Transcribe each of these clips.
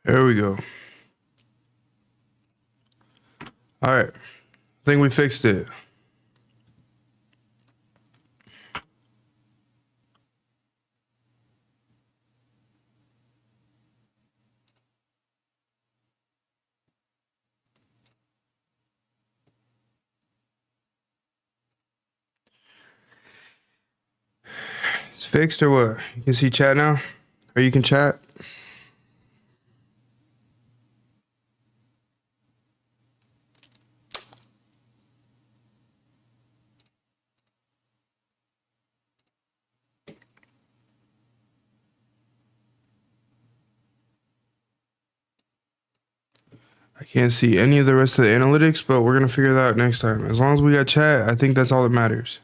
There we go. All right. I think we fixed it. It's fixed or what? You can see chat now? Or you can chat? I can't see any of the rest of the analytics, but we're going to figure that out next time. As long as we got chat, I think that's all that matters.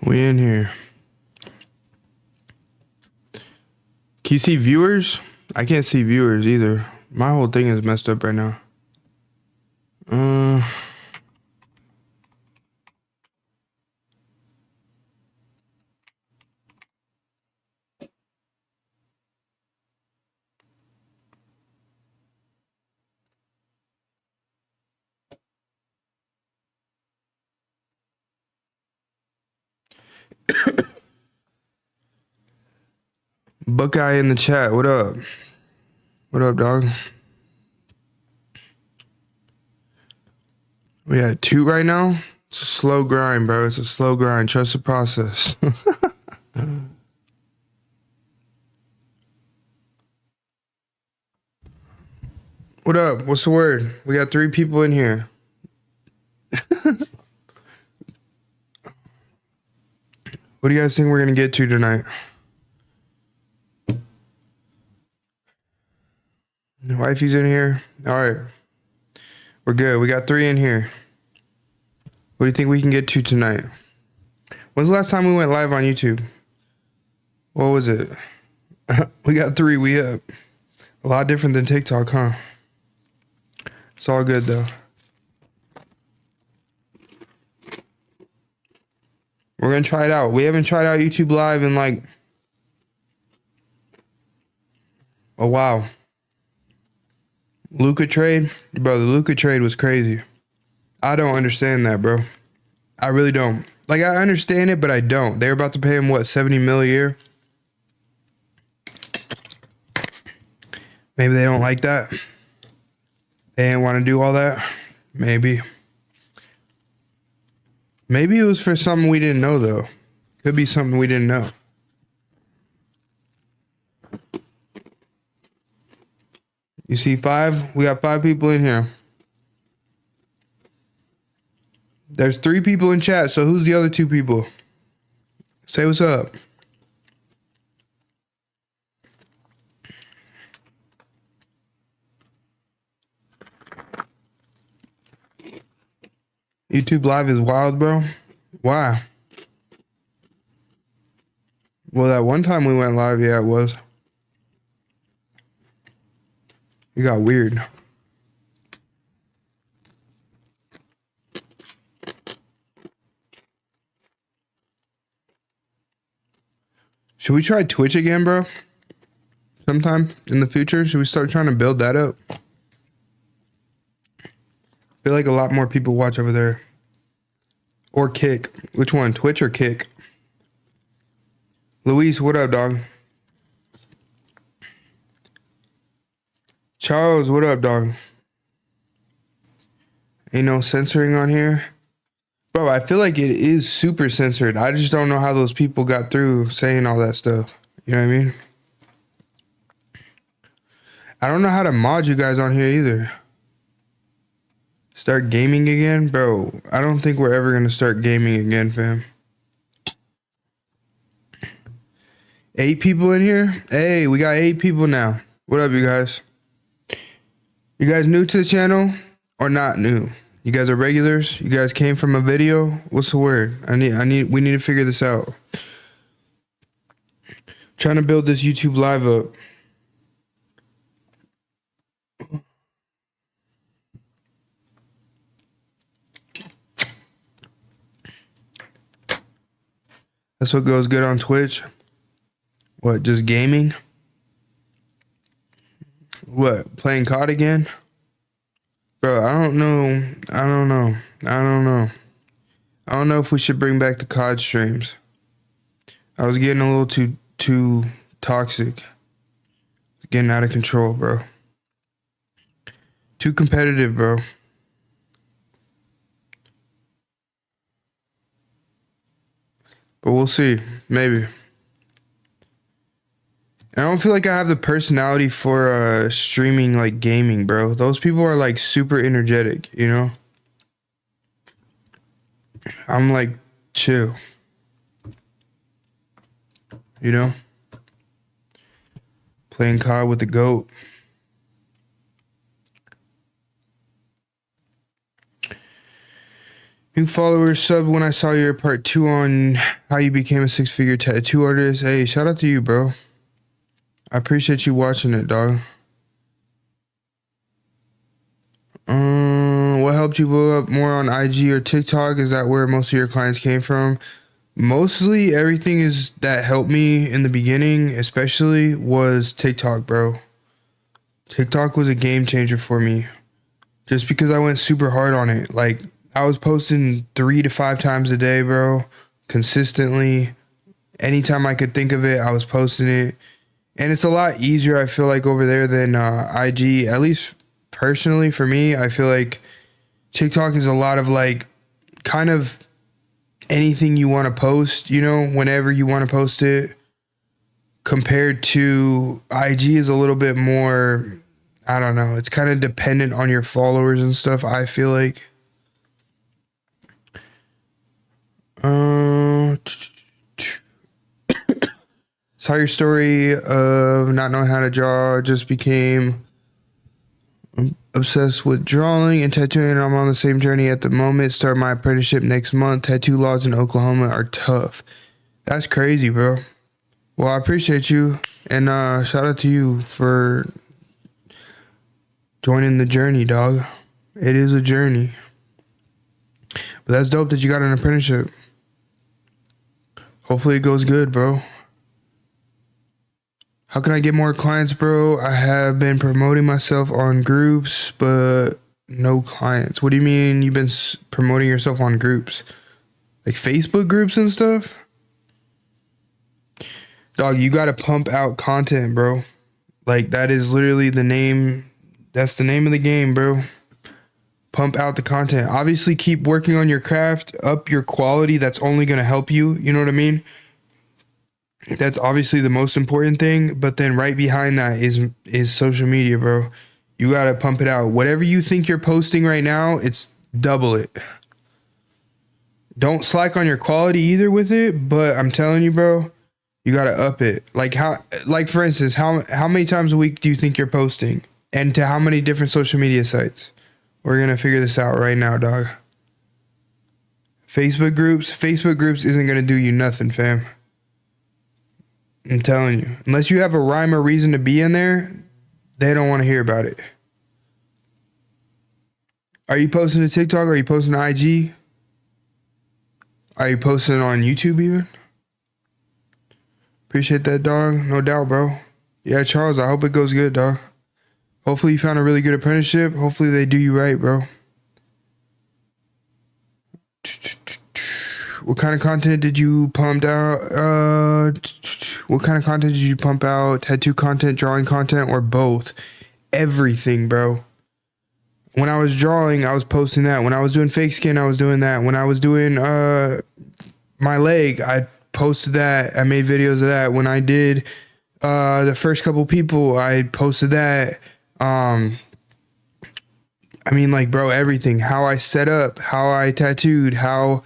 We in here. Can you see viewers? I can't see viewers either. My whole thing is messed up right now. Buckeye in the chat. What up? What up, dog? We at 2 right now. It's a slow grind, bro. It's a slow grind. Trust the process. What up? What's the word? We got 3 people in here. What do you guys think we're going to get to tonight? Wifey's in here. All right. We're good. We got 3 in here. What do you think we can get to tonight? When's the last time we went live on YouTube? What was it? We got 3. We up. A lot different than TikTok, huh? It's all good, though. We're going to try it out. We haven't tried out YouTube Live in like a while. Luca trade? Bro, the Luca trade was crazy. I don't understand that, bro. I really don't. Like, I understand it, but I don't. They're about to pay him, what, 70 mil a year? Maybe they don't like that. They didn't want to do all that. Maybe. Maybe it was for something we didn't know, though. Could be something we didn't know. You see 5? We got 5 people in here. There's 3 people in chat, so who's the other 2 people? Say what's up. YouTube Live is wild, bro. Why? Well, that one time we went live, yeah, it was. It got weird. Should we try Twitch again, bro? Sometime in the future? Should we start trying to build that up? I feel like a lot more people watch over there. Or Kick. Which one? Twitch or Kick? Luis, what up, dog? Charles, what up, dog? Ain't no censoring on here. Bro, I feel like it is super censored. I just don't know how those people got through saying all that stuff. You know what I mean? I don't know how to mod you guys on here either. Start gaming again? Bro, I don't think we're ever going to start gaming again, fam. 8 people in here? Hey, we got 8 people now. What up, you guys? You guys new to the channel or not new? You guys are regulars? You guys came from a video? What's the word? We need to figure this out. Trying to build this YouTube Live up. That's what goes good on Twitch. What, just gaming? What, playing COD again? Bro, I don't know. I don't know if we should bring back the COD streams. I was getting a little too toxic. Getting out of control, bro. Too competitive, bro. But we'll see. Maybe. I don't feel like I have the personality for streaming like gaming, bro. Those people are like super energetic, you know? I'm like chill. You know? Playing COD with the GOAT. New followers sub when I saw your part 2 on how you became a 6-figure tattoo artist. Hey, shout out to you, bro. I appreciate you watching it, dog. What helped you blow up more on IG or TikTok? Is that where most of your clients came from? Mostly everything is that helped me in the beginning, especially, was TikTok, bro. TikTok was a game changer for me. Just because I went super hard on it. Like, I was posting 3 to 5 times a day, bro. Consistently. Anytime I could think of it, I was posting it. And it's a lot easier, I feel like, over there than IG. At least personally for me, I feel like TikTok is a lot of like kind of anything you want to post, you know, whenever you want to post it. Compared to IG is a little bit more, I don't know, it's kind of dependent on your followers and stuff, I feel like. Saw your story of not knowing how to draw, just became obsessed with drawing and tattooing. I'm on the same journey at the moment. Start my apprenticeship next month. Tattoo laws in Oklahoma are tough. That's crazy, bro. Well, I appreciate you, and shout out to you for joining the journey, dog. It is a journey. But that's dope that you got an apprenticeship. Hopefully it goes good, bro. How can I get more clients, bro? I have been promoting myself on groups, but no clients. What do you mean you've been promoting yourself on groups? Like Facebook groups and stuff? Dog, you got to pump out content, bro. Like, that is literally the name. That's the name of the game, bro. Pump out the content. Obviously, keep working on your craft, up your quality. That's only going to help you. You know what I mean? That's obviously the most important thing. But then right behind that is social media, bro. You got to pump it out. Whatever you think you're posting right now, it's double it. Don't slack on your quality either with it. But I'm telling you, bro, you got to up it. Like for instance, how many times a week do you think you're posting? And to how many different social media sites? We're going to figure this out right now, dog. Facebook groups isn't going to do you nothing, fam. I'm telling you. Unless you have a rhyme or reason to be in there, they don't want to hear about it. Are you posting to TikTok? Are you posting to IG? Are you posting on YouTube even? Appreciate that, dog. No doubt, bro. Yeah, Charles, I hope it goes good, dog. Hopefully you found a really good apprenticeship. Hopefully they do you right, bro. What kind of content did you pump out? What kind of content did you pump out? Tattoo content, drawing content, or both? Everything, bro. When I was drawing, I was posting that. When I was doing fake skin, I was doing that. When I was doing my leg, I posted that. I made videos of that. When I did the first couple people, I posted that. I mean, like, bro, everything. How I set up, how I tattooed, how,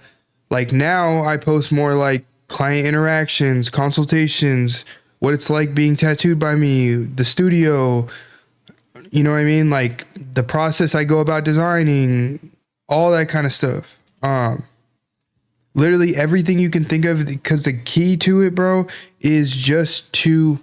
like, now I post more like client interactions, consultations, what it's like being tattooed by me, the studio, you know what I mean? Like, the process I go about designing, all that kind of stuff. Literally everything you can think of, because the key to it, bro, is just to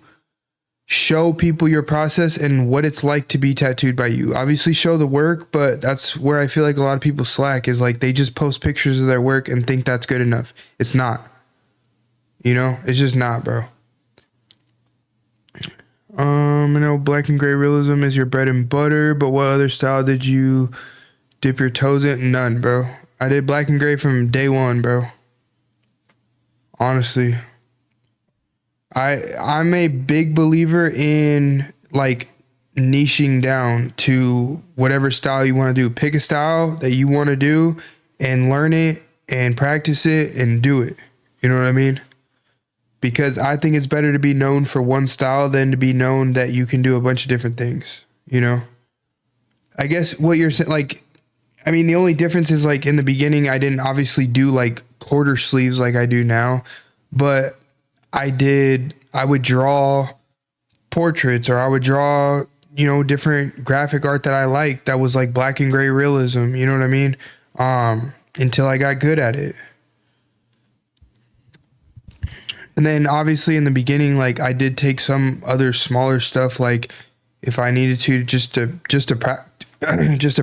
show people your process and what it's like to be tattooed by you. Obviously show the work, but that's where I feel like a lot of people slack, is like they just post pictures of their work and think that's good enough. It's not. You know, it's just not, bro. I know black and gray realism is your bread and butter, but what other style did you dip your toes in? None, bro. I did black and gray from day one, bro. Honestly. I'm a big believer in like niching down to whatever style you want to do. Pick a style that you want to do and learn it and practice it and do it. You know what I mean? Because I think it's better to be known for one style than to be known that you can do a bunch of different things, you know? I guess what you're saying, like, I mean, the only difference is like in the beginning, I didn't obviously do like quarter sleeves like I do now, but I would draw portraits, or I would draw, you know, different graphic art that I liked that was like black and gray realism, you know what I mean? Until I got good at it. And then obviously in the beginning, like I did take some other smaller stuff, like if I needed to just to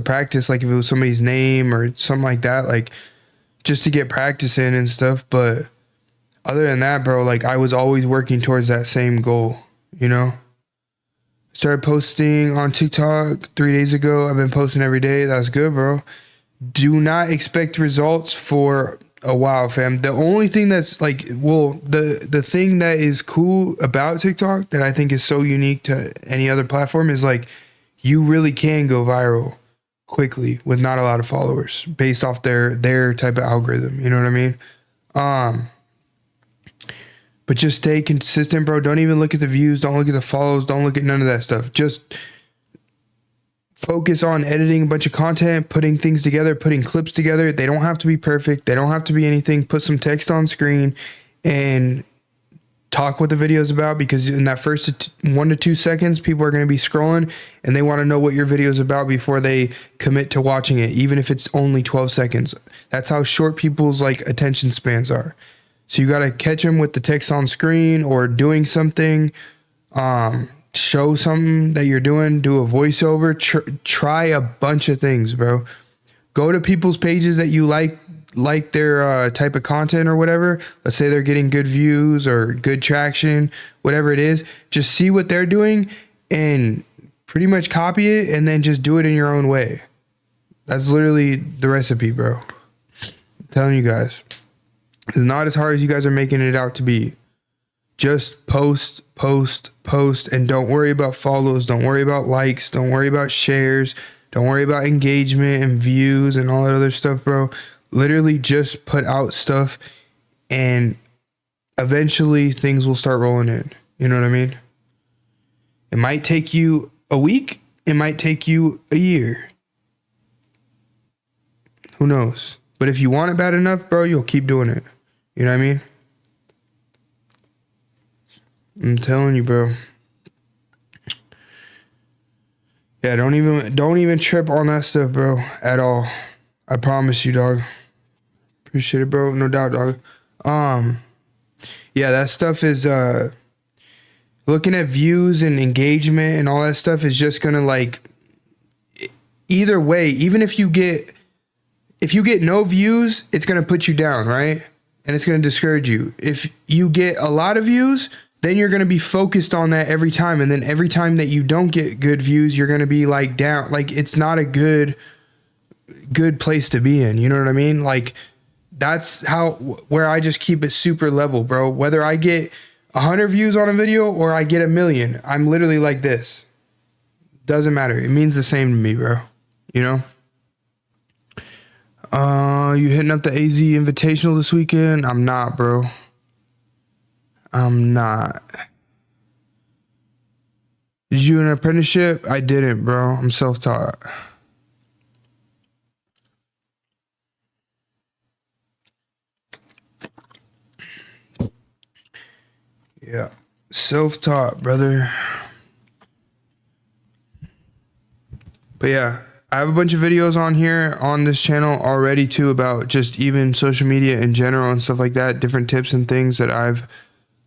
practice, like if it was somebody's name or something like that, like just to get practice in and stuff. But other than that, bro, like I was always working towards that same goal, you know? Started posting on TikTok 3 days ago. I've been posting every day. That's good, bro. Do not expect results for a while, fam. The only thing that's like, well, the thing that is cool about TikTok that I think is so unique to any other platform is like you really can go viral quickly with not a lot of followers based off their type of algorithm. You know what I mean? But just stay consistent, bro. Don't even look at the views. Don't look at the follows. Don't look at none of that stuff. Just focus on editing a bunch of content, putting things together, putting clips together. They don't have to be perfect. They don't have to be anything. Put some text on screen and talk what the video is about, because in that first 1 to 2 seconds, people are going to be scrolling and they want to know what your video is about before they commit to watching it, even if it's only 12 seconds. That's how short people's like attention spans are. So you got to catch them with the text on screen or doing something. Show something that you're doing, do a voiceover, try a bunch of things, bro. Go to people's pages that you like their type of content or whatever. Let's say they're getting good views or good traction, whatever it is. Just see what they're doing and pretty much copy it and then just do it in your own way. That's literally the recipe, bro. I'm telling you guys. It's not as hard as you guys are making it out to be. Just post, and don't worry about follows. Don't worry about likes. Don't worry about shares. Don't worry about engagement and views and all that other stuff, bro. Literally just put out stuff and eventually things will start rolling in. You know what I mean? It might take you a week. It might take you a year. Who knows? But if you want it bad enough, bro, you'll keep doing it. You know what I mean? I'm telling you, bro. Yeah, don't even trip on that stuff, bro, at all. I promise you, dog. Appreciate it, bro. No doubt, dog. Yeah, that stuff is looking at views and engagement and all that stuff is just gonna like either way, even if you get no views, it's gonna put you down, right? And it's gonna discourage you. If you get a lot of views, then you're going to be focused on that every time. And then every time that you don't get good views, you're going to be like down. Like it's not a good place to be in. You know what I mean? Like that's where I just keep it super level, bro. Whether I get 100 views on a video or I get 1 million, I'm literally like this. Doesn't matter. It means the same to me, bro. You know? You hitting up the AZ Invitational this weekend? I'm not, bro. I'm not. Did you an apprenticeship? I didn't, bro. I'm self-taught. Yeah. Self-taught, brother. But yeah, I have a bunch of videos on here on this channel already too about just even social media in general and stuff like that, different tips and things that I've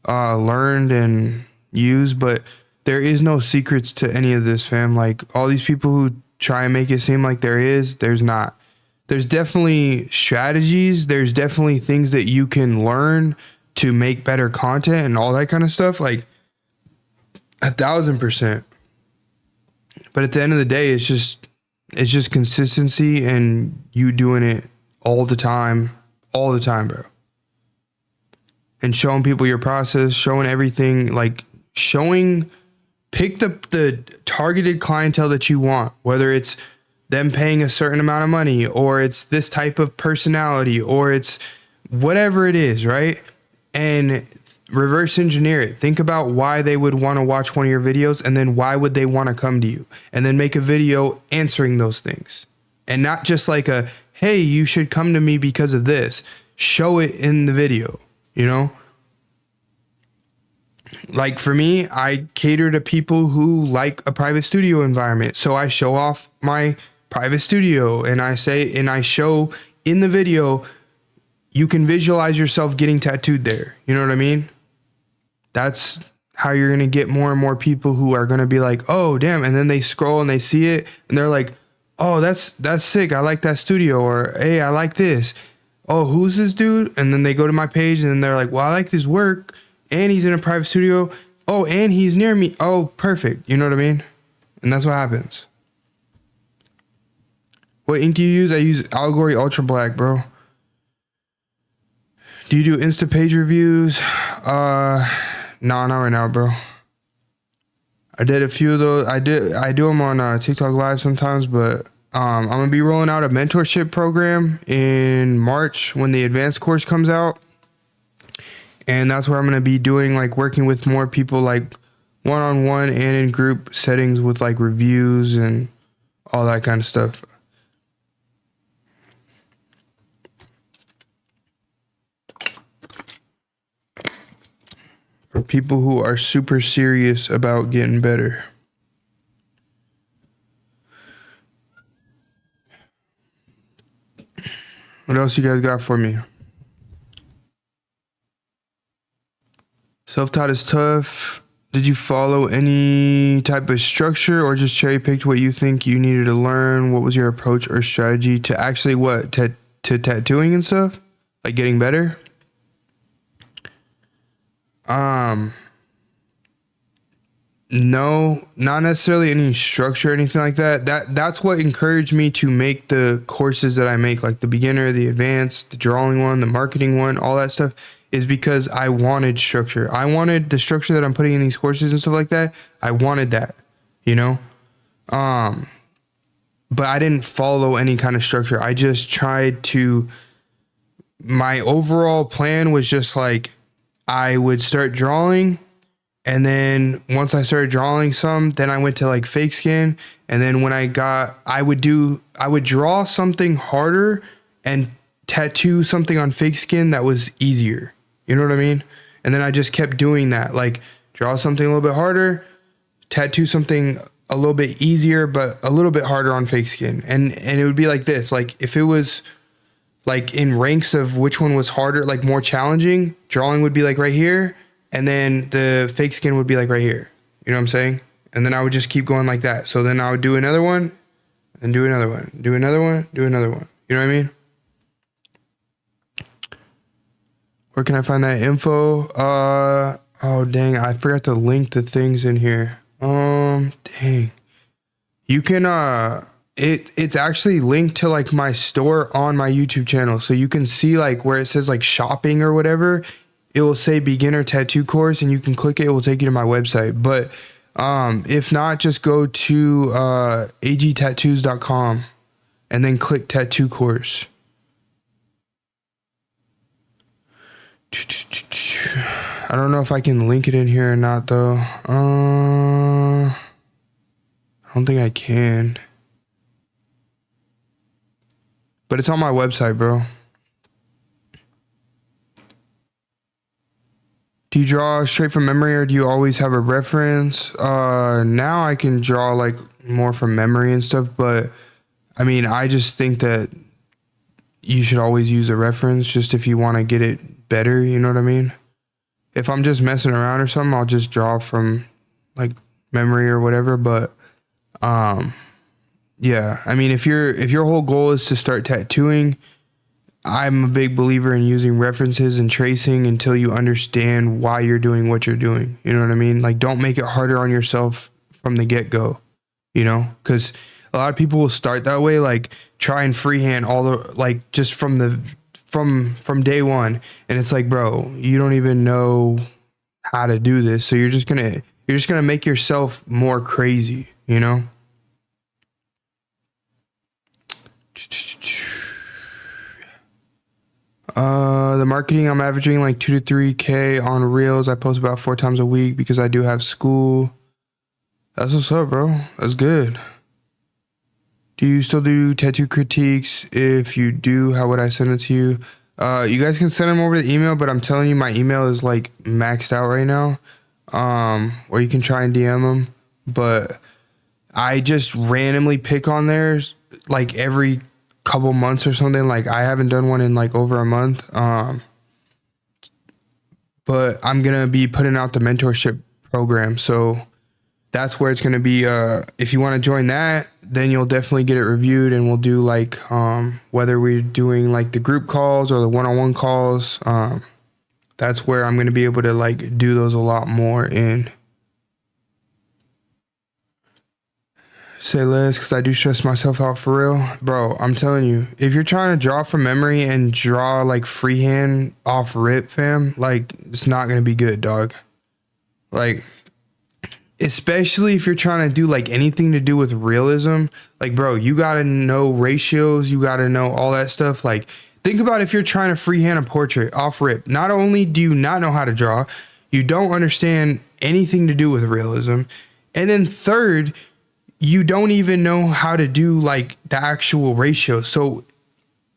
learned and used, but there is no secrets to any of this, fam. Like all these people who try and make it seem like there's not. There's definitely strategies. There's definitely things that you can learn to make better content and all that kind of stuff, like 1,000%. But at the end of the day, it's just consistency and you doing it all the time, bro. And showing people your process, showing everything, like pick the targeted clientele that you want, whether it's them paying a certain amount of money or it's this type of personality or it's whatever it is, right? And reverse engineer it. Think about why they would want to watch one of your videos and then why would they want to come to you, and then make a video answering those things. And not just like hey, you should come to me because of this. Show it in the video, you know? Like for me, I cater to people who like a private studio environment. So I show off my private studio and I show in the video, you can visualize yourself getting tattooed there. You know what I mean? That's how you're going to get more and more people who are going to be like, oh, damn. And then they scroll and they see it and they're like, oh, that's sick. I like that studio. Or, hey, I like this. Oh, who's this dude? And then they go to my page and then they're like, well, I like this work. And he's in a private studio. Oh, and he's near me. Oh, perfect. You know what I mean? And that's what happens. What ink do you use? I use Allegory Ultra Black, bro. Do you do Insta page reviews? No, not right now, bro. I did a few of those. I do them on TikTok Live sometimes, but I'm going to be rolling out a mentorship program in March when the advanced course comes out. And that's where I'm going to be doing, like, working with more people, like, one-on-one and in group settings with, like, reviews and all that kind of stuff. For people who are super serious about getting better. What else you guys got for me? Self-taught is tough. Did you follow any type of structure or just cherry-picked what you think you needed to learn? What was your approach or strategy to actually to tattooing and stuff? Like getting better? No, not necessarily any structure or anything like that. That's what encouraged me to make the courses that I make, like the beginner, the advanced, the drawing one, the marketing one, all that stuff, is because I wanted structure. I wanted the structure that I'm putting in these courses and stuff like that. I wanted that, you know? But I didn't follow any kind of structure. I just tried to, my overall plan was just like, I would start drawing, and then once I started drawing some, then I went to like fake skin, and then when I would draw something harder and tattoo something on fake skin that was easier. You know what I mean? And then I just kept doing that, like draw something a little bit harder, tattoo something a little bit easier, but a little bit harder on fake skin. And it would be like this, like if it was like in ranks of which one was harder, like more challenging, drawing would be like right here, and then the fake skin would be like right here. You know what I'm saying? And then I would just keep going like that. So then I would do another one and do another one, do another one, do another one. You know what I mean? Where can I find that info? Oh dang, I forgot to link the things in here. Dang. You can it's actually linked to like my store on my YouTube channel. So you can see like where it says like shopping or whatever, it will say beginner tattoo course and you can click it. It will take you to my website. But if not, just go to agtattoos.com and then click tattoo course. I don't know if I can link it in here or not though. I don't think I can. But it's on my website, bro. Do you draw straight from memory or do you always have a reference? Now I can draw like more from memory and stuff, but I mean, I just think that you should always use a reference just if you want to get it better, you know what I mean? If I'm just messing around or something, I'll just draw from like memory or whatever, but yeah, I mean, if your whole goal is to start tattooing, I'm a big believer in using references and tracing until you understand why you're doing what you're doing. You know what I mean? Like, don't make it harder on yourself from the get-go, you know? Because a lot of people will start that way, like try and freehand all the, like, just from day one. And it's like, bro, you don't even know how to do this. So you're just gonna make yourself more crazy, you know? The marketing, I'm averaging like 2 to 3K on reels. I post about 4 times a week because I do have school. That's what's up, bro. That's good. Do you still do tattoo critiques? If you do, how would I send it to you? You guys can send them over the email, but I'm telling you, my email is like maxed out right now. Or you can try and DM them, but I just randomly pick on theirs like every couple months or something. Like, I haven't done one in like over a month. But I'm gonna be putting out the mentorship program, so that's where it's gonna be. If you want to join that, then you'll definitely get it reviewed, and we'll do like whether we're doing like the group calls or the one-on-one calls. That's where I'm gonna be able to like do those a lot more. And say less, because I do stress myself out for real. Bro, I'm telling you, if you're trying to draw from memory and draw like freehand off rip, fam, like, it's not going to be good, dog. Like, especially if you're trying to do like anything to do with realism, like, bro, you got to know ratios. You got to know all that stuff. Like, think about if you're trying to freehand a portrait off rip. Not only do you not know how to draw, you don't understand anything to do with realism. And then third, you don't even know how to do like the actual ratio. So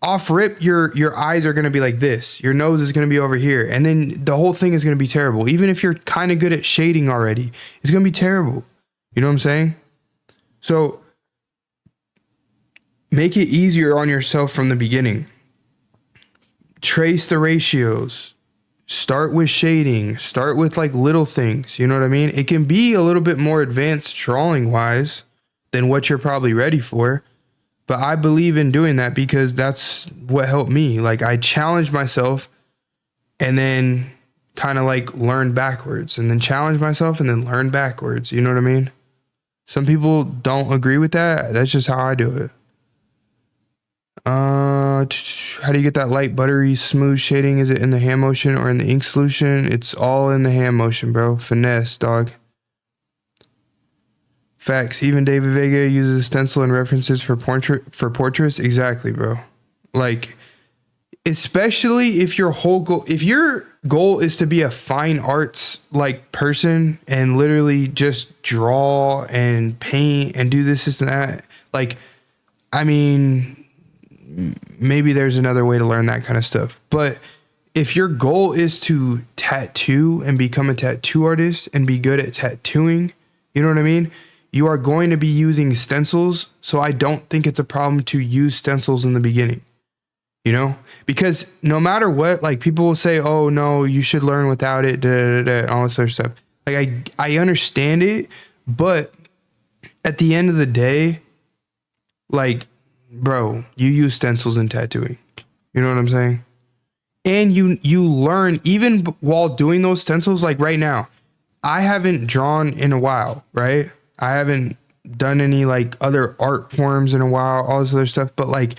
off rip, your eyes are going to be like this. Your nose is going to be over here. And then the whole thing is going to be terrible. Even if you're kind of good at shading already, it's going to be terrible. You know what I'm saying? So make it easier on yourself from the beginning. Trace the ratios. Start with shading. Start with like little things. You know what I mean? It can be a little bit more advanced drawing wise than what you're probably ready for. But I believe in doing that because that's what helped me. Like, I challenged myself and then kind of like learned backwards, and then challenge myself and then learn backwards. You know what I mean? Some people don't agree with that. That's just how I do it. How do you get that light, buttery, smooth shading? Is it in the hand motion or in the ink solution? It's all in the hand motion, bro. Finesse, dog. Facts. Even David Vega uses stencil and references for portraits. Exactly, bro. Like, especially if your goal is to be a fine arts like person and literally just draw and paint and do this and that. Like, I mean, maybe there's another way to learn that kind of stuff. But if your goal is to tattoo and become a tattoo artist and be good at tattooing, you know what I mean? You are going to be using stencils. So I don't think it's a problem to use stencils in the beginning, you know, because no matter what, like, people will say, oh no, you should learn without it, all this other stuff. Like, I understand it, but at the end of the day, like, bro, you use stencils in tattooing. You know what I'm saying? And you learn even while doing those stencils. Like, right now, I haven't drawn in a while, right? I haven't done any like other art forms in a while, all this other stuff. But like,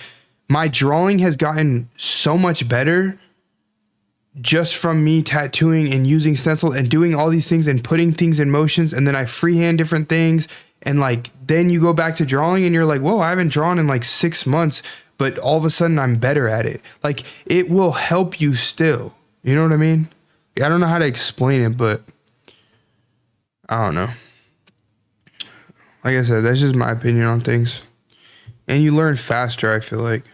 my drawing has gotten so much better just from me tattooing and using stencil and doing all these things and putting things in motions. And then I freehand different things. And like, then you go back to drawing and you're like, whoa, I haven't drawn in like 6 months, but all of a sudden I'm better at it. Like, it will help you still. You know what I mean? I don't know how to explain it, but I don't know. Like I said, that's just my opinion on things. And you learn faster, I feel like.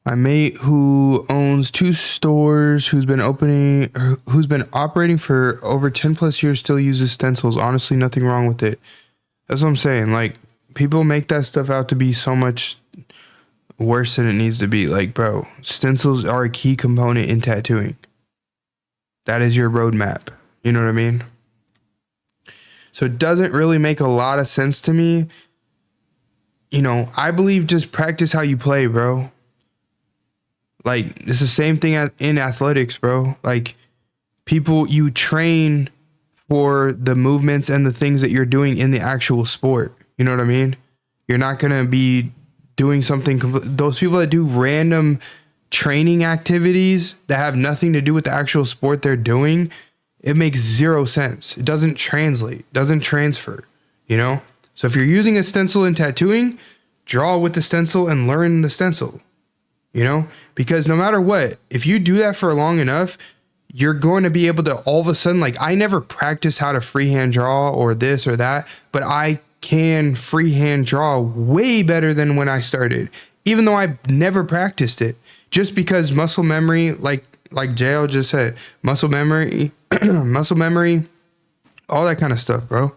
My mate who owns 2 stores, who's been operating for over 10 plus years, still uses stencils. Honestly, nothing wrong with it. That's what I'm saying. Like, people make that stuff out to be so much worse than it needs to be. Like, bro, stencils are a key component in tattooing. That is your roadmap. You know what I mean? So it doesn't really make a lot of sense to me. You know, I believe just practice how you play, bro. Like, it's the same thing in athletics, bro. Like, people, you train for the movements and the things that you're doing in the actual sport. You know what I mean? You're not going to be doing something. Those people that do random training activities that have nothing to do with the actual sport they're doing, it makes zero sense. It doesn't translate, doesn't transfer, you know? So if you're using a stencil in tattooing, draw with the stencil and learn the stencil, you know? Because no matter what, if you do that for long enough, you're going to be able to all of a sudden, like, I never practiced how to freehand draw or this or that, but I can freehand draw way better than when I started, even though I never practiced it, just because muscle memory, like JL just said, muscle memory, muscle memory, all that kind of stuff, bro.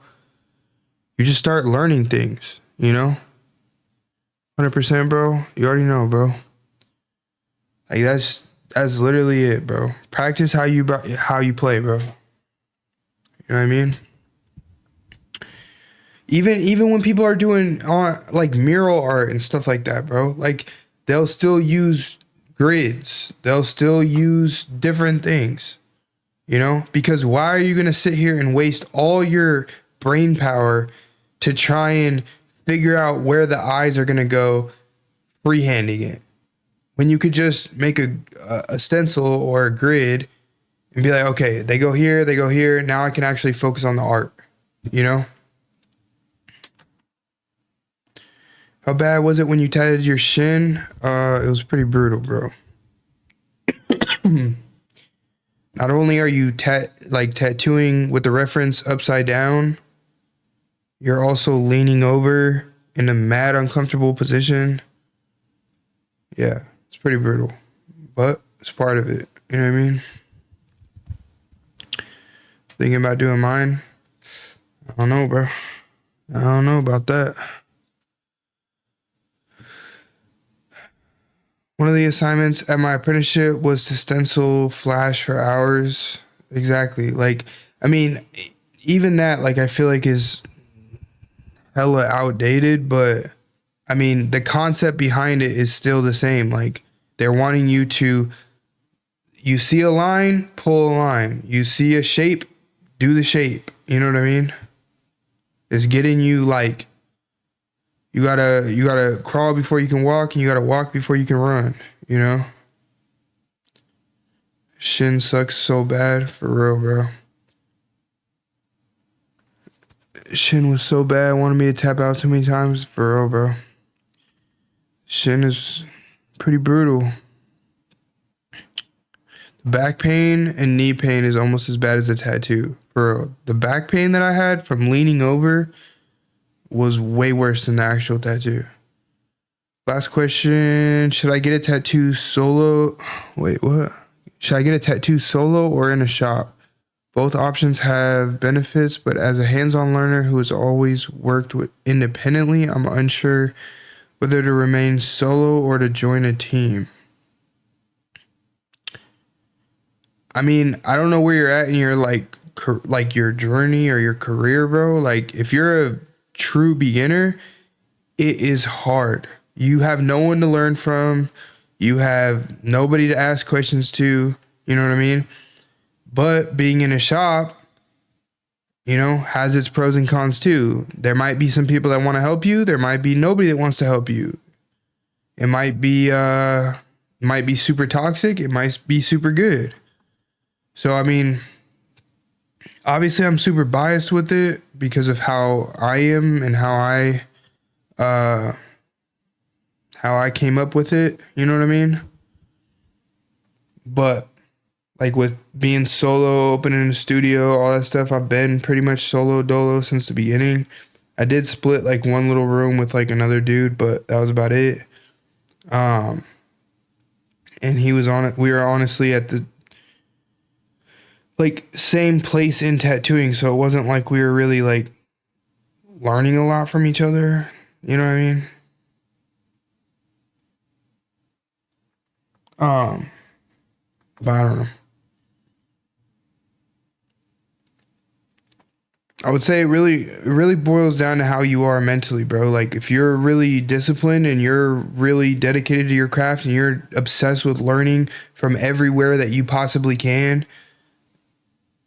You just start learning things, you know? 100%, bro. You already know, bro. Like, that's literally it, bro. Practice how you play, bro. You know what I mean? Even when people are doing like mural art and stuff like that, bro, like, they'll still use grids. They'll still use different things, you know? Because why are you going to sit here and waste all your brain power to try and figure out where the eyes are going to go freehanding it, when you could just make a stencil or a grid and be like, okay, they go here. Now I can actually focus on the art, you know? How bad was it when you tatted your shin? It was pretty brutal, bro. Not only are you tattooing with the reference upside down, you're also leaning over in a mad uncomfortable position. Yeah, it's pretty brutal, but it's part of it. You know what I mean? Thinking about doing mine? I don't know, bro. I don't know about that. One of the assignments at my apprenticeship was to stencil Flash for hours. Exactly. Like, I mean, even that, like, I feel like is hella outdated, but I mean, the concept behind it is still the same. Like, they're wanting you to, you see a line, pull a line. You see a shape, do the shape. You know what I mean? It's getting you, like, you gotta crawl before you can walk, and you gotta walk before you can run, you know? Shin sucks so bad, for real, bro. Shin was so bad, wanted me to tap out too many times, for real, bro. Shin is pretty brutal. Back pain and knee pain is almost as bad as a tattoo, for real. The back pain that I had from leaning over was way worse than the actual tattoo. Last question. Should I get a tattoo solo? Wait, what? Should I get a tattoo solo or in a shop? Both options have benefits, but as a hands-on learner who has always worked independently, I'm unsure whether to remain solo or to join a team. I mean, I don't know where you're at in your like your journey or your career, bro. Like, if you're a true beginner, it is hard. You have no one to learn from. You have nobody to ask questions to. You know what I mean? But being in a shop, you know, has its pros and cons too. There might be some people that want to help you. There might be nobody that wants to help you. It might be super toxic. It might be super good. So, I mean, obviously I'm super biased with it because of how I am and how I came up with it, you know what I mean? But like with being solo, opening a studio, all that stuff, I've been pretty much solo dolo since the beginning. I did split like one little room with like another dude, but that was about it. And he was on it. We were honestly at the like same place in tattooing, so it wasn't like we were really like learning a lot from each other. You know what I mean? But I don't know. I would say it really boils down to how you are mentally, bro. Like if you're really disciplined and you're really dedicated to your craft and you're obsessed with learning from everywhere that you possibly can,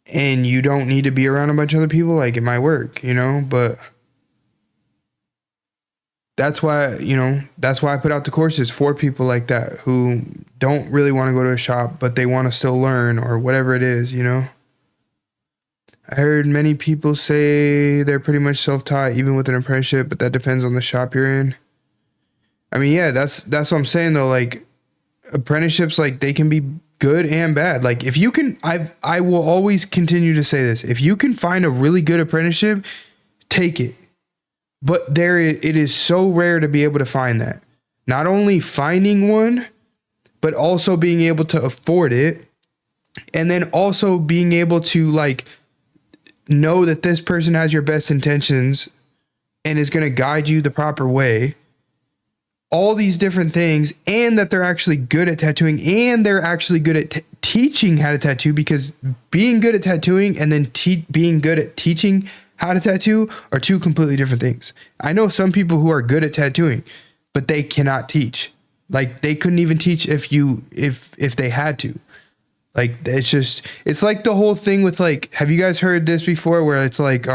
and you don't need to be around a bunch of other people, like it might work, but that's why I put out the courses for people like that who don't really want to go to a shop, but they want to still learn or whatever it is. I heard many people say they're pretty much self-taught even with an apprenticeship, but that depends on the shop you're in. I mean, yeah, that's what I'm saying though. Like apprenticeships, like they can be good and bad. Like if you can, I will always continue to say this. If you can find a really good apprenticeship, take it. But it is so rare to be able to find that. Not only finding one, but also being able to afford it. And then also being able to like know that this person has your best intentions and is going to guide you the proper way. All these different things, and that they're actually good at tattooing, and they're actually good at teaching how to tattoo, because being good at tattooing and then being good at teaching how to tattoo are two completely different things. I know some people who are good at tattooing, but they cannot teach. Like they couldn't even teach if they had to. Like it's like the whole thing with like, have you guys heard this before where it's like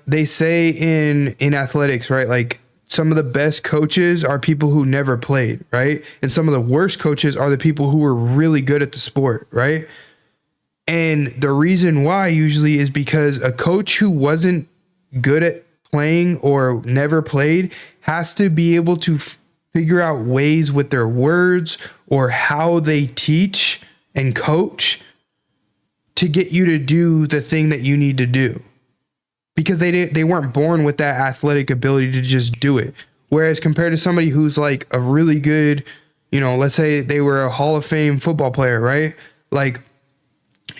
they say in athletics, right? Like some of the best coaches are people who never played, right? And some of the worst coaches are the people who were really good at the sport, right? And the reason why usually is because a coach who wasn't good at playing or never played has to be able to figure out ways with their words or how they teach and coach to get you to do the thing that you need to do. Because they weren't born with that athletic ability to just do it. Whereas compared to somebody who's like a really good, let's say they were a Hall of Fame football player, right? Like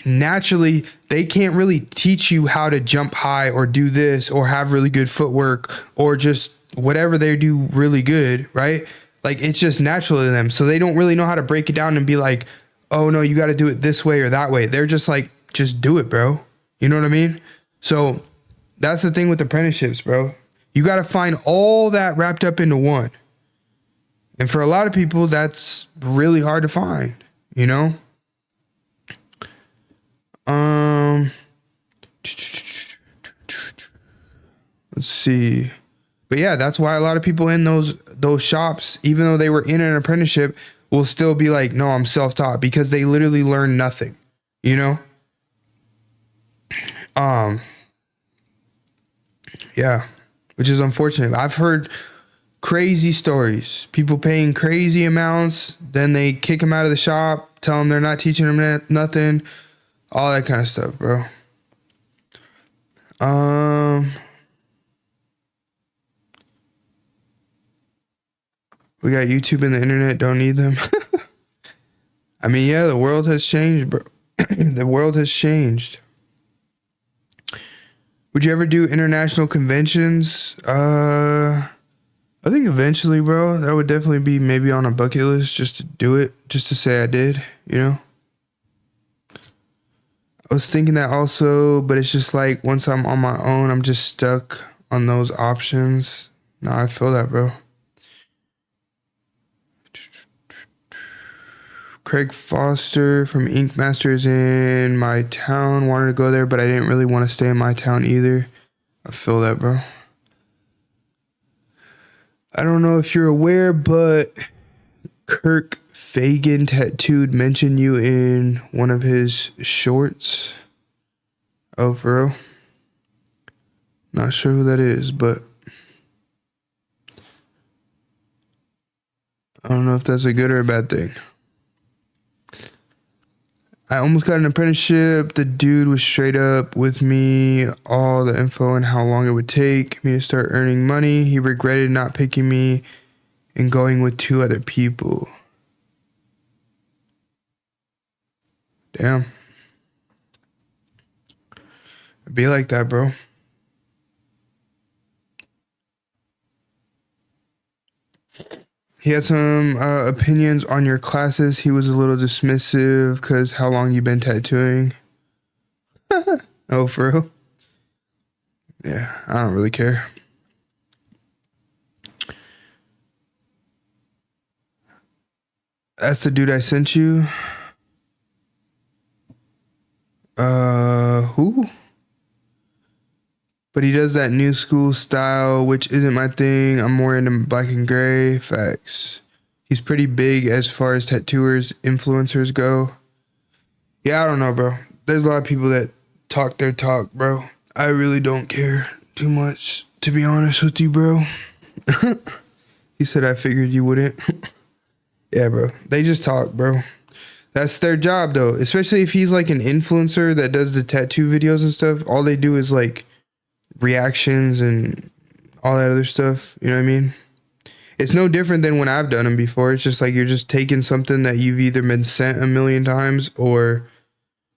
naturally they can't really teach you how to jump high or do this or have really good footwork or just whatever they do really good, right? Like it's just natural to them. So they don't really know how to break it down and be like, oh no, you got to do it this way or that way. They're just like, just do it, bro. You know what I mean? So that's the thing with apprenticeships, bro. You got to find all that wrapped up into one. And for a lot of people, that's really hard to find, Let's see. But yeah, that's why a lot of people in those shops, even though they were in an apprenticeship, will still be like, no, I'm self-taught, because they literally learn nothing, Yeah, which is unfortunate. I've heard crazy stories. People paying crazy amounts, then they kick them out of the shop, tell them they're not teaching them nothing, all that kind of stuff, bro. We got YouTube and the internet, don't need them. I mean, yeah, the world has changed, bro. The world has changed. Would you ever do international conventions? I think eventually, bro. That would definitely be maybe on a bucket list, just to do it, just to say I did, I was thinking that also, but it's just like once I'm on my own, I'm just stuck on those options. No, I feel that, bro. Craig Foster from Ink Masters in my town wanted to go there, but I didn't really want to stay in my town either. I feel that, bro. I don't know if you're aware, but Kirk Fagan Tattooed mentioned you in one of his shorts. Oh, for real? Not sure who that is, but I don't know if that's a good or a bad thing. I almost got an apprenticeship. The dude was straight up with me, all the info and how long it would take me to start earning money. He regretted not picking me and going with 2 other people. Damn. It'd be like that, bro. He had some opinions on your classes. He was a little dismissive because how long you been tattooing. Oh, for real? Yeah, I don't really care. That's the dude I sent you. Who? But he does that new school style, which isn't my thing. I'm more into black and gray. Facts. He's pretty big as far as tattooers, influencers go. Yeah, I don't know, bro. There's a lot of people that talk their talk, bro. I really don't care too much, to be honest with you, bro. He said, I figured you wouldn't. Yeah, bro. They just talk, bro. That's their job, though. Especially if he's like an influencer that does the tattoo videos and stuff. All they do is like reactions and all that other stuff. You know what I mean? It's no different than when I've done them before. It's just like you're just taking something that you've either been sent a million times or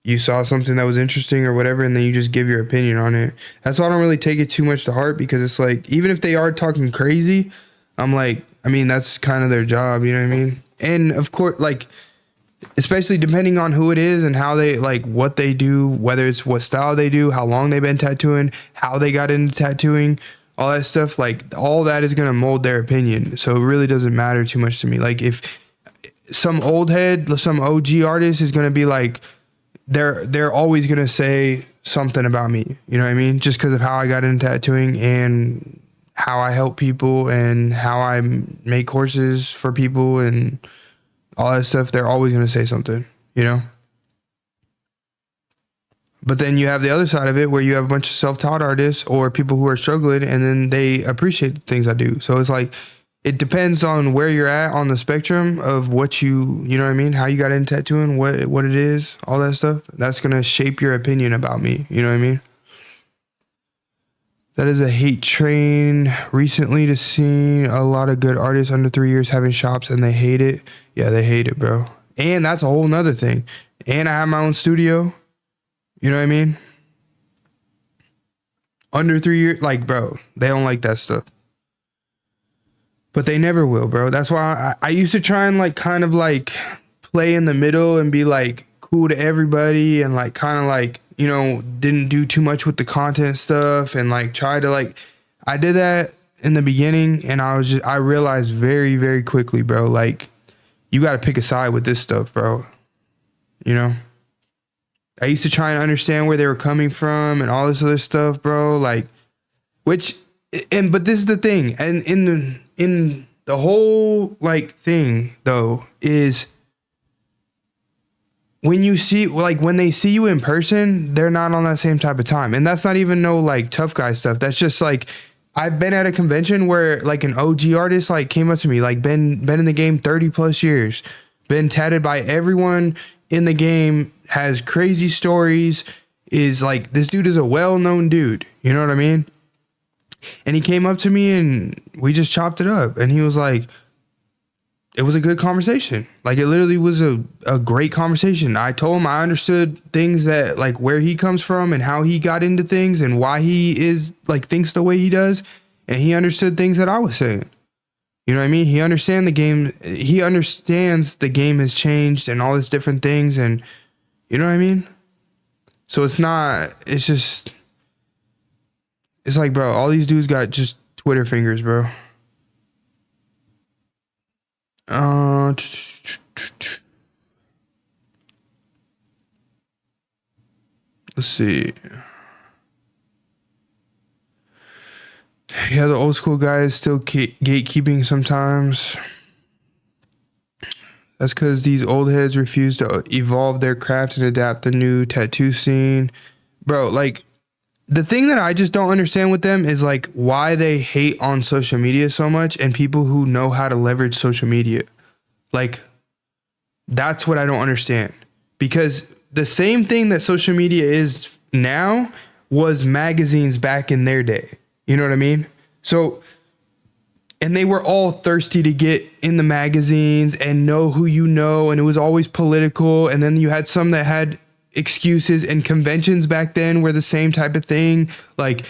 you saw something that was interesting or whatever, and then you just give your opinion on it. That's why I don't really take it too much to heart, because it's like, even if they are talking crazy, I'm like, I mean, that's kind of their job, you know what I mean? And of course, like, especially depending on who it is and how they, like, what they do, whether it's what style they do, how long they've been tattooing, how they got into tattooing, all that stuff, like, all that is going to mold their opinion. So it really doesn't matter too much to me. Like, if some old head, some OG artist is going to be like, they're always going to say something about me, you know what I mean? Just because of how I got into tattooing and how I help people and how I make courses for people and all that stuff. They're always going to say something, you know? But then you have the other side of it where you have a bunch of self-taught artists or people who are struggling, and then they appreciate the things I do. So it's like, it depends on where you're at on the spectrum of what you know what I mean? How you got into tattooing, what it is, all that stuff. That's going to shape your opinion about me. You know what I mean? That is a hate train recently to see a lot of good artists under 3 years having shops and they hate it. Yeah, they hate it, bro. And that's a whole nother thing. And I have my own studio. You know what I mean? Under 3 years, like, bro, they don't like that stuff. But they never will, bro. That's why I used to try and like kind of like play in the middle and be like cool to everybody and like kind of like, you know, didn't do too much with the content stuff and like try to like, I did that in the beginning and I realized very, very quickly, bro, like you got to pick a side with this stuff, bro. You know? I used to try and understand where they were coming from and all this other stuff, bro. Like, but this is the thing. And in the whole like thing though, is when you see, like when they see you in person, they're not on that same type of time. And that's not even no like tough guy stuff. That's just like, I've been at a convention where like an OG artist like came up to me, like been in the game 30 plus years, been tatted by everyone in the game, has crazy stories, is like, this dude is a well-known dude. You know what I mean? And he came up to me and we just chopped it up. And he was like, it was a good conversation. Like it literally was a great conversation. I told him I understood things that like where he comes from and how he got into things and why he is like thinks the way he does. And he understood things that I was saying. You know what I mean? He understands the game has changed and all these different things. And you know what I mean? So it's like, bro, all these dudes got just Twitter fingers, bro. Let's see. Yeah, the old school guys still gatekeeping sometimes. That's because these old heads refuse to evolve their craft and adapt the new tattoo scene. Bro, like, the thing that I just don't understand with them is like why they hate on social media so much and people who know how to leverage social media. Like, that's what I don't understand. Because the same thing that social media is now was magazines back in their day. You know what I mean? So, and they were all thirsty to get in the magazines and know who you know. And it was always political. And then you had some that had excuses, and conventions back then were the same type of thing. Like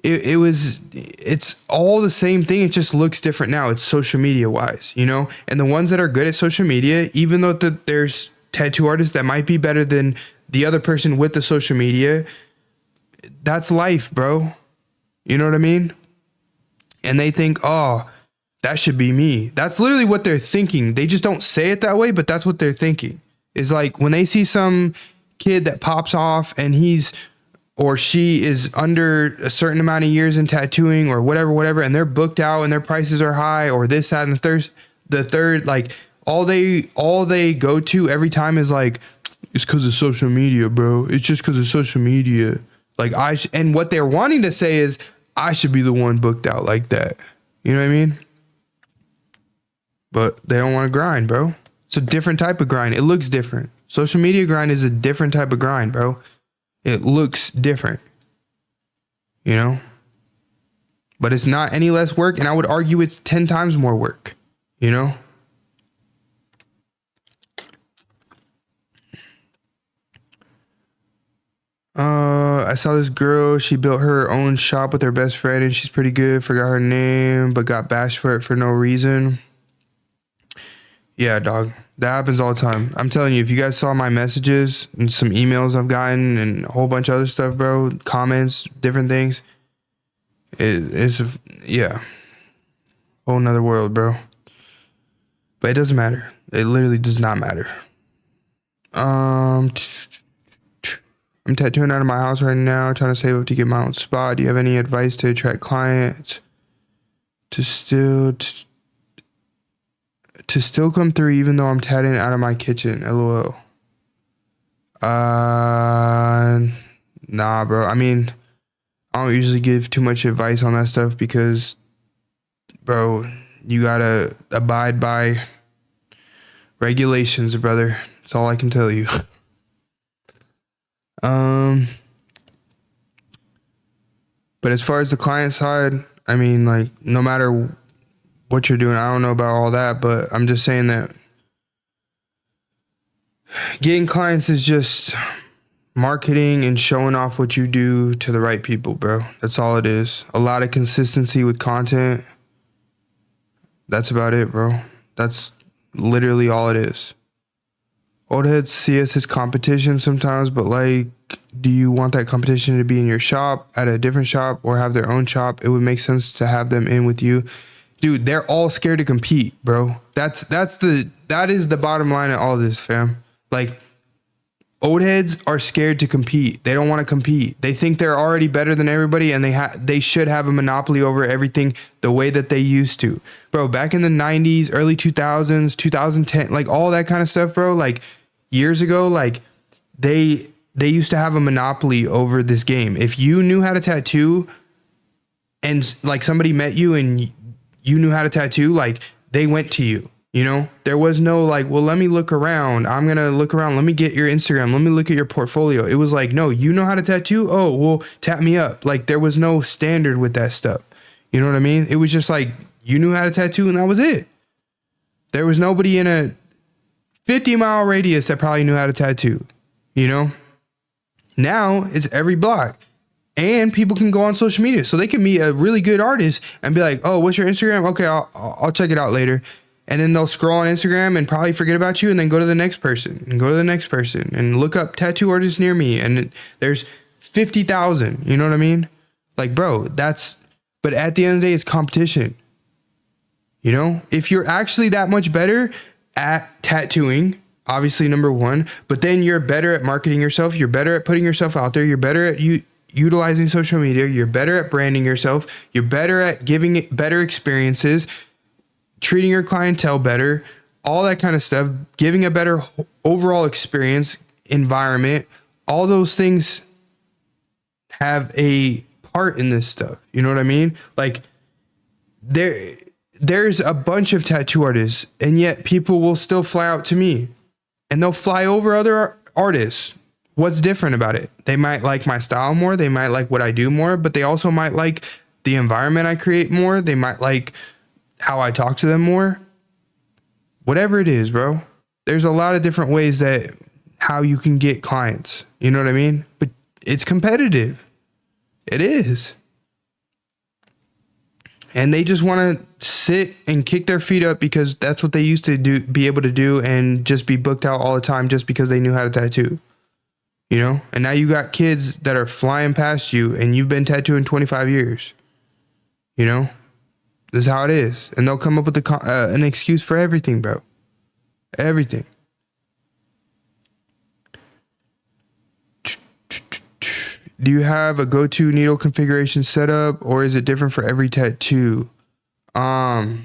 it's all the same thing. It just looks different now. It's social media wise, you know? And the ones that are good at social media, even though there's tattoo artists that might be better than the other person with the social media, that's life, bro. You know what I mean? And they think, oh, that should be me. That's literally what they're thinking. They just don't say it that way, but that's what they're thinking. Is like when they see some kid that pops off and he's or she is under a certain amount of years in tattooing or whatever, and they're booked out and their prices are high or this, that, and the third, like all they go to every time is like, it's because of social media, bro. It's just because of social media. Like and what they're wanting to say is, I should be the one booked out like that. You know what I mean? But they don't want to grind, bro. It's a different type of grind. It looks different. Social media grind is a different type of grind, bro. It looks different, you know? But it's not any less work, and I would argue it's 10 times more work, you know? I saw this girl, she built her own shop with her best friend and she's pretty good. Forgot her name, but got bashed for it for no reason. Yeah, dog. That happens all the time. I'm telling you, if you guys saw my messages and some emails I've gotten and a whole bunch of other stuff, bro, comments, different things, yeah, whole nother world, bro. But it doesn't matter. It literally does not matter. I'm tattooing out of my house right now, trying to save up to get my own spot. Do you have any advice to attract clients to still come through even though I'm tattooing out of my kitchen? LOL. Nah, bro. I mean, I don't usually give too much advice on that stuff because, bro, you gotta abide by regulations, brother. That's all I can tell you. But as far as the client side, I mean, like, no matter what you're doing, I don't know about all that, but I'm just saying that getting clients is just marketing and showing off what you do to the right people, bro. That's all it is. A lot of consistency with content. That's about it, bro. That's literally all it is. Old heads see us as competition sometimes, but like, do you want that competition to be in your shop, at a different shop, or have their own shop? It would make sense to have them in with you. Dude, they're all scared to compete, bro. That is the bottom line of all this, fam. Like, old heads are scared to compete. They don't want to compete. They think they're already better than everybody, and they should have a monopoly over everything the way that they used to. Bro, back in the 90s, early 2000s, 2010, like all that kind of stuff, bro, like years ago, like they used to have a monopoly over this game. If you knew how to tattoo and like somebody met you and you knew how to tattoo, like they went to you, you know? There was no like, well, let me look around. I'm going to look around. Let me get your Instagram. Let me look at your portfolio. It was like, no, you know how to tattoo? Oh, well, tap me up. Like there was no standard with that stuff. You know what I mean? It was just like, you knew how to tattoo and that was it. There was nobody in a 50-mile radius that probably knew how to tattoo, you know? Now it's every block. And people can go on social media. So they can meet a really good artist and be like, oh, what's your Instagram? Okay, I'll check it out later. And then they'll scroll on Instagram and probably forget about you and then go to the next person and go to the next person and look up tattoo artists near me. And there's 50,000. You know what I mean? Like, bro, but at the end of the day, it's competition. You know, if you're actually that much better at tattooing, obviously number one, but then you're better at marketing yourself. You're better at putting yourself out there. You're better at utilizing social media. You're better at branding yourself. You're better at giving it better experiences, treating your clientele better, all that kind of stuff, giving a better overall experience, environment. All those things have a part in this stuff. You know what I mean? Like there's a bunch of tattoo artists, and yet people will still fly out to me and they'll fly over other artists. What's different about it? They might like my style more. They might like what I do more, but they also might like the environment I create more. They might like how I talk to them more. Whatever it is, bro. There's a lot of different ways that how you can get clients. You know what I mean? But it's competitive. It is. And they just want to sit and kick their feet up because that's what they used to do, be able to do, and just be booked out all the time just because they knew how to tattoo. you know? And now you got kids that are flying past you and you've been tattooing 25 years, you know? This is how it is. And they'll come up with an excuse for everything, bro. Everything. Do you have a go-to needle configuration setup, or is it different for every tattoo? I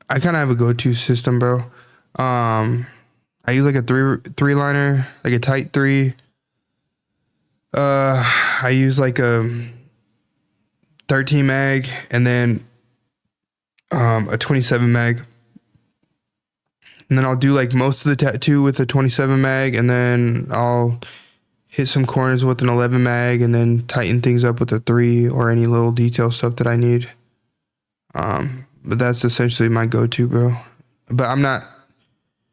kind of have a go-to system, bro. I use like a three liner, like a tight 3. I use like a 13 mag and then a 27 mag. And then I'll do like most of the tattoo with a 27 mag, and then I'll hit some corners with an 11 mag, and then tighten things up with a 3 or any little detail stuff that I need. But that's essentially my go-to, bro. But I'm not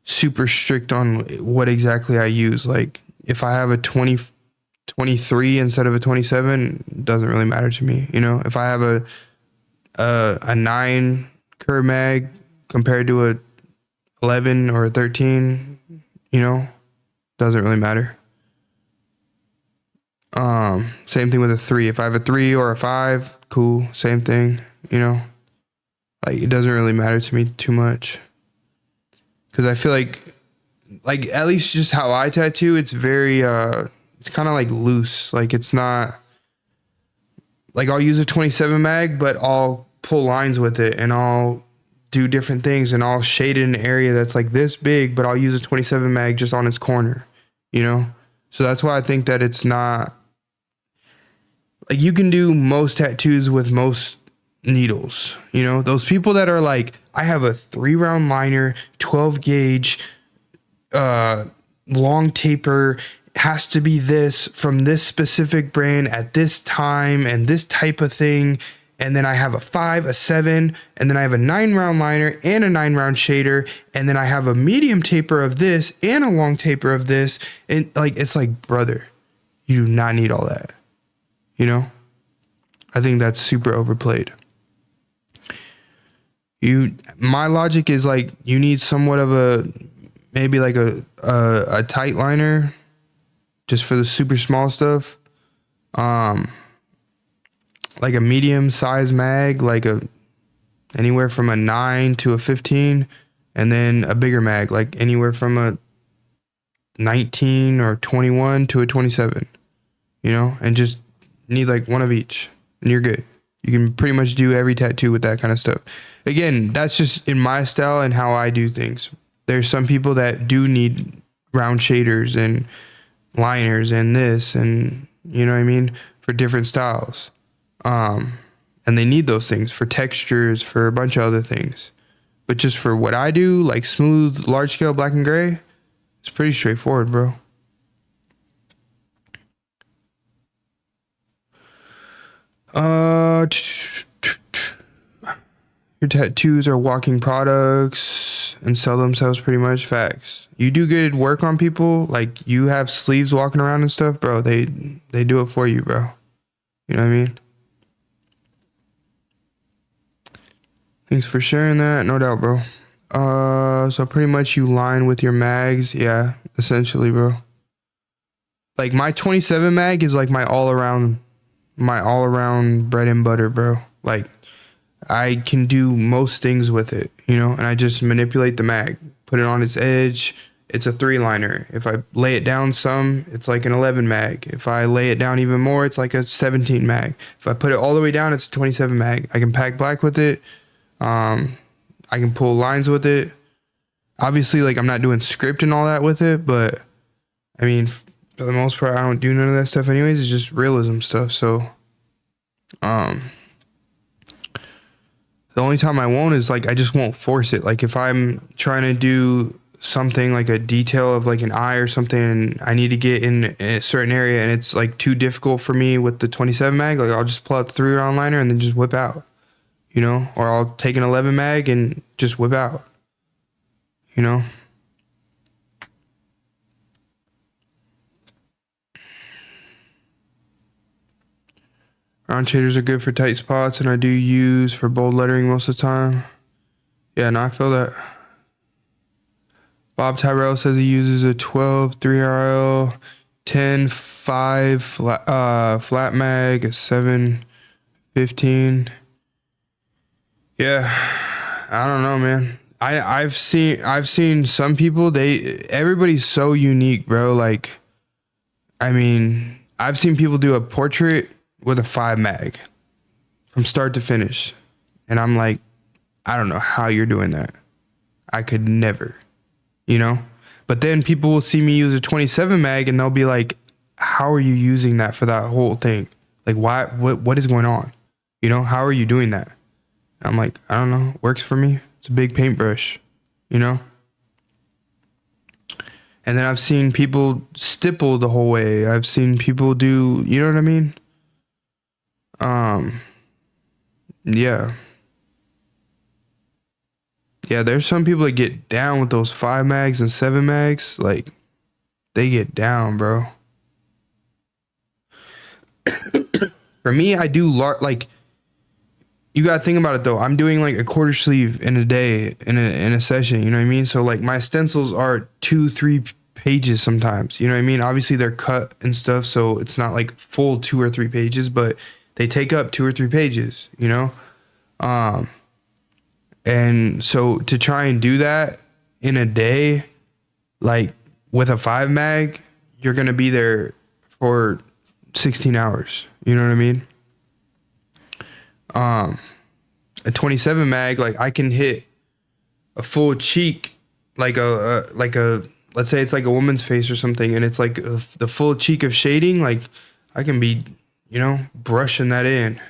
super strict on what exactly I use. Like if I have a 23 instead of a 27, it doesn't really matter to me. You know, if I have a 9 curve mag compared to a 11 or a 13, you know, doesn't really matter. Same thing with a 3. If I have a 3 or a 5, cool, same thing, you know. Like it doesn't really matter to me too much. Cause I feel like at least just how I tattoo, it's very it's kind of like loose. Like it's not like I'll use a 27 mag, but I'll pull lines with it and I'll do different things and I'll shade in an area that's like this big, but I'll use a 27 mag just on its corner, you know? So that's why I think that it's not like you can do most tattoos with most needles, you know? Those people that are like, I have a 3-round liner, 12 gauge, long taper, has to be this from this specific brand at this time and this type of thing. And then I have a 5, a 7, and then I have a 9-round liner and a 9-round shader. And then I have a medium taper of this and a long taper of this. And like, it's like, brother, you do not need all that. You know, I think that's super overplayed. My logic is like, you need somewhat of maybe like a tight liner just for the super small stuff. Like a medium size mag, like anywhere from a 9 to a 15, and then a bigger mag, like anywhere from a 19 or 21 to a 27, you know, and just need like one of each and you're good. You can pretty much do every tattoo with that kind of stuff. Again, that's just in my style and how I do things. There's some people that do need round shaders and liners and this, and you know what I mean, for different styles. And they need those things for textures, for a bunch of other things. But just for what I do, like smooth, large scale black and gray, it's pretty straightforward, bro. Your tattoos are walking products and sell themselves pretty much. Facts. You do good work on people, like you have sleeves walking around and stuff, bro. They do it for you, bro. You know what I mean? Thanks for sharing that. No doubt, bro. So pretty much you line with your mags. Yeah, essentially, bro. Like my 27 mag is like my all around bread and butter, bro. Like I can do most things with it, you know, and I just manipulate the mag, put it on its edge. It's a 3-liner. If I lay it down some, it's like an 11 mag. If I lay it down even more, it's like a 17 mag. If I put it all the way down, it's a 27 mag. I can pack black with it. I can pull lines with it. Obviously, like I'm not doing script and all that with it, but I mean, for the most part, I don't do none of that stuff anyways. It's just realism stuff. So, the only time I won't is like, I just won't force it. Like if I'm trying to do something like a detail of like an eye or something and I need to get in a certain area and it's like too difficult for me with the 27 mag, like I'll just pull out the 3-round liner and then just whip out, you know, or I'll take an 11 mag and just whip out, you know. Round shaders are good for tight spots and I do use for bold lettering most of the time. Yeah, no, I feel that. Bob Tyrell says he uses a 12 3RL, 10 5 flat mag, a 7 15. Yeah, I don't know, man. I've seen some people, everybody's so unique, bro. Like, I mean, I've seen people do a portrait with a 5 mag from start to finish. And I'm like, I don't know how you're doing that. I could never, you know? But then people will see me use a 27 mag and they'll be like, how are you using that for that whole thing? Like, why, what is going on? You know, how are you doing that? I'm like, I don't know. Works for me. It's a big paintbrush, you know? And then I've seen people stipple the whole way. I've seen people do, you know what I mean? Yeah. Yeah, there's some people that get down with those 5 mags and 7 mags. Like, they get down, bro. For me, I do like, you gotta think about it though. I'm doing like a quarter sleeve in a day in a session. You know what I mean? So like my stencils are 2-3 pages sometimes. You know what I mean? Obviously they're cut and stuff, so it's not like full 2 or 3 pages, but they take up 2 or 3 pages. You know, and so to try and do that in a day, like with a 5 mag, you're gonna be there for 16 hours. You know what I mean? A 27 mag, like I can hit a full cheek, like a let's say it's like a woman's face or something, and it's like the full cheek of shading. Like I can be, you know, brushing that in.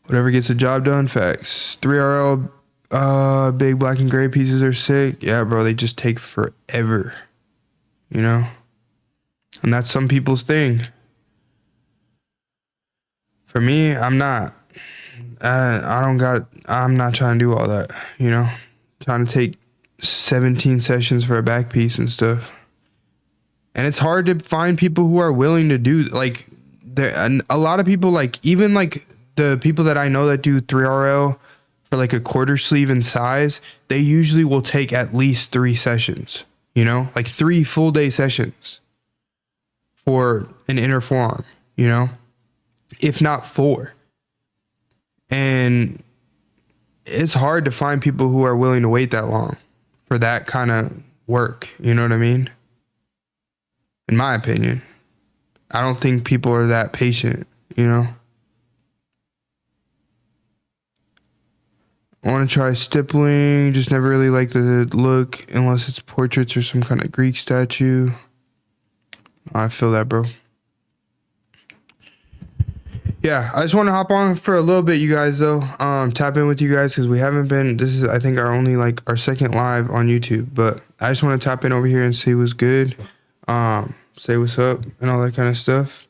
Whatever gets the job done. Facts. 3RL big black and gray pieces are sick. Yeah, bro, they just take forever, you know, and that's some people's thing. For me, I'm not trying to do all that, you know, trying to take 17 sessions for a back piece and stuff. And it's hard to find people who are willing to do, like, a lot of people, like, even like the people that I know that do 3RL for like a quarter sleeve in size, they usually will take at least 3 sessions, you know, like 3 full day sessions for an inner forearm, you know, if not 4. And it's hard to find people who are willing to wait that long for that kind of work. You know what I mean? In my opinion, I don't think people are that patient, you know? I want to try stippling, just never really like the look unless it's portraits or some kind of Greek statue. I feel that, bro. Yeah, I just want to hop on for a little bit, you guys, though. Tap in with you guys because we haven't been. This is, I think, our second live on YouTube. But I just want to tap in over here and see what's good, say what's up, and all that kind of stuff.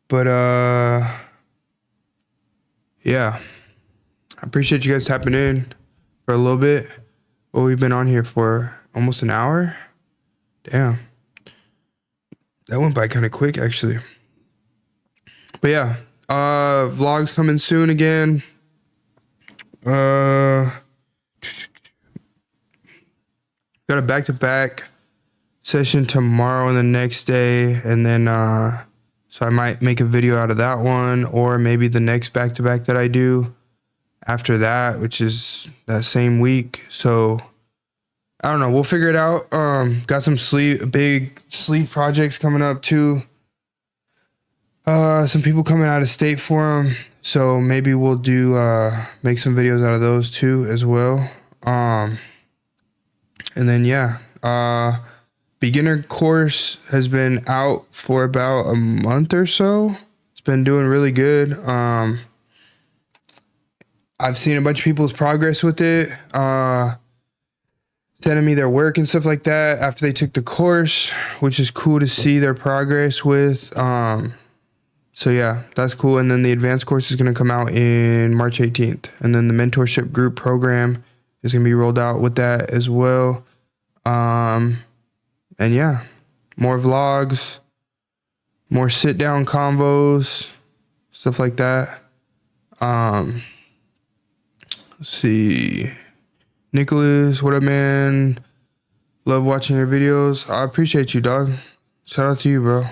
But yeah, I appreciate you guys tapping in for a little bit. Well, we've been on here for almost an hour. Damn, that went by kind of quick, actually. But yeah, vlogs coming soon again. Got a back-to-back session tomorrow and the next day, and then so I might make a video out of that one, or maybe the next back-to-back that I do after that, which is that same week. So I don't know, we'll figure it out. Got some big sleeve projects coming up too. Some people coming out of state for them, so maybe we'll do make some videos out of those too as well. And then yeah, beginner course has been out for about a month or so. It's been doing really good. I've seen a bunch of people's progress with it, sending me their work and stuff like that after they took the course, which is cool to see their progress with. So yeah, that's cool. And then the advanced course is going to come out in March 18th. And then the mentorship group program is going to be rolled out with that as well. And yeah, more vlogs, more sit down convos, stuff like that. Let's see. Nicholas, what up, man? Love watching your videos. I appreciate you, dog. Shout out to you, bro.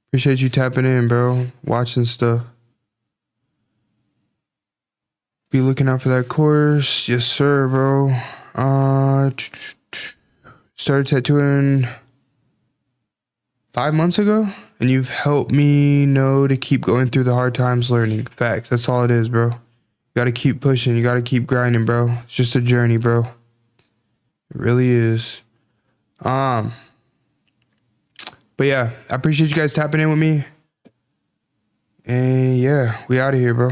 Appreciate you tapping in, bro. Watching stuff. Be looking out for that course. Yes, sir, bro. Started tattooing 5 months ago, and you've helped me know to keep going through the hard times learning. Facts. That's all it is, bro. You gotta keep pushing. You gotta keep grinding, bro. It's just a journey, bro. It really is. But yeah, I appreciate you guys tapping in with me. And yeah, we out of here, bro.